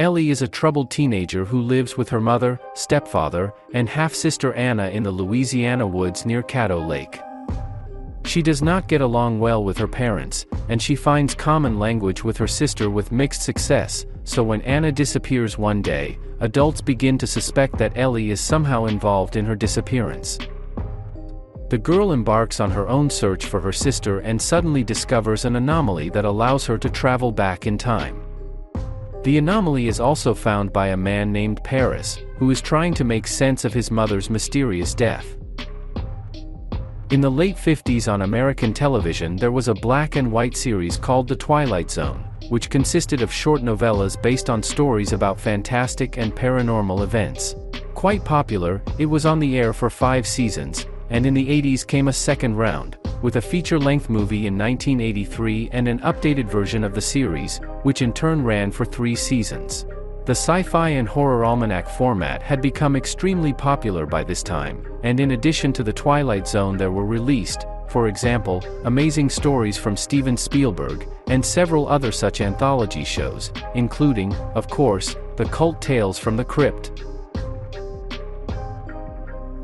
Ellie is a troubled teenager who lives with her mother, stepfather, and half-sister Anna in the Louisiana woods near Caddo Lake. She does not get along well with her parents, and she finds common language with her sister with mixed success, so when Anna disappears one day, adults begin to suspect that Ellie is somehow involved in her disappearance. The girl embarks on her own search for her sister and suddenly discovers an anomaly that allows her to travel back in time. The anomaly is also found by a man named Paris, who is trying to make sense of his mother's mysterious death. In the late 50s on American television there was a black and white series called The Twilight Zone, which consisted of short novellas based on stories about fantastic and paranormal events. Quite popular, it was on the air for 5 seasons, and in the 80s came a second round, with a feature-length movie in 1983 and an updated version of the series, which in turn ran for 3 seasons. The sci-fi and horror almanac format had become extremely popular by this time, and in addition to The Twilight Zone there were released, for example, Amazing Stories from Steven Spielberg, and several other such anthology shows, including, of course, the cult Tales from the Crypt.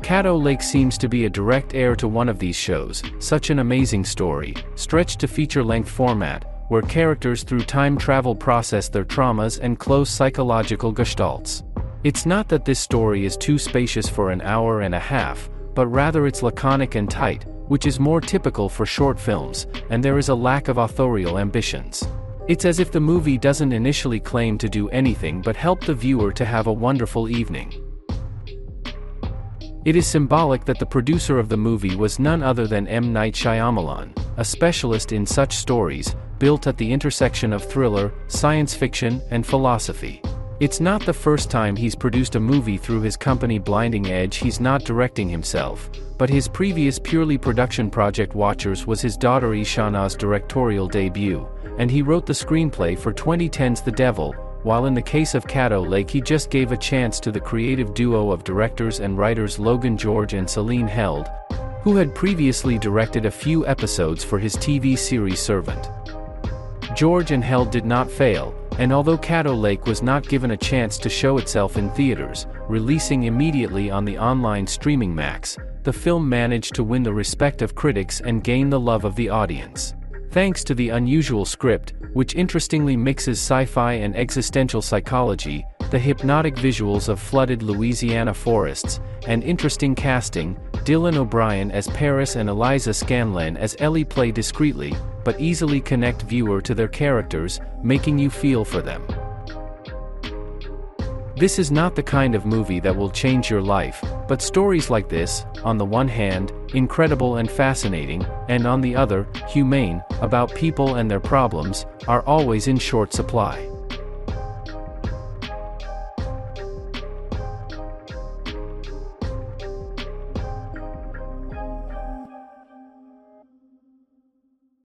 Caddo Lake seems to be a direct heir to one of these shows, Such an Amazing Story, stretched to feature-length format, where characters through time travel process their traumas and close psychological gestalts. It's not that this story is too spacious for an hour and a half, but rather it's laconic and tight, which is more typical for short films, and there is a lack of authorial ambitions. It's as if the movie doesn't initially claim to do anything but help the viewer to have a wonderful evening. It is symbolic that the producer of the movie was none other than M. Night Shyamalan, a specialist in such stories, built at the intersection of thriller, science fiction, and philosophy. It's not the first time he's produced a movie through his company Blinding Edge. He's not directing himself, but his previous purely production project Watchers was his daughter Ishana's directorial debut, and he wrote the screenplay for 2010's The Devil, while in the case of Caddo Lake he just gave a chance to the creative duo of directors and writers Logan George and Celine Held, who had previously directed a few episodes for his TV series Servant. George and Held did not fail, and although Caddo Lake was not given a chance to show itself in theaters, releasing immediately on the online streaming Max, the film managed to win the respect of critics and gain the love of the audience. Thanks to the unusual script, which interestingly mixes sci-fi and existential psychology, the hypnotic visuals of flooded Louisiana forests, and interesting casting, Dylan O'Brien as Paris and Eliza Scanlen as Ellie play discreetly, but easily connect viewer to their characters, making you feel for them. This is not the kind of movie that will change your life, but stories like this, on the one hand, incredible and fascinating, and on the other, humane, about people and their problems, are always in short supply.